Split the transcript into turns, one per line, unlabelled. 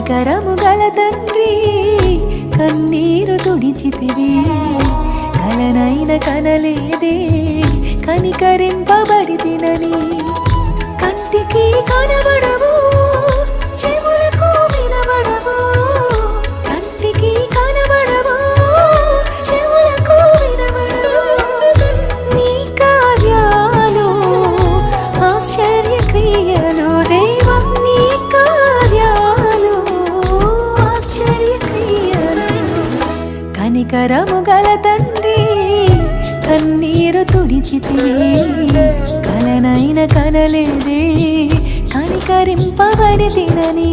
కనికరము గల తండ్రి కన్నీరు తుడిచితివి కలనైన కనలేదే కనికరింపబడితినని కంటికి కనబడవు చెవులకు వినబడవు కంటికి కనబడవు చెవులకు వినబడవు నీ కార్యాలు ఆశ్చర్య క్రియలు దేవా నీ కార్యాలు ఆశ్చర్య క్రియలు కనికరము గల తండ్రి కన్నీరు తుడిచితివి కలనైన కనలేదే కనికరింపబడితినని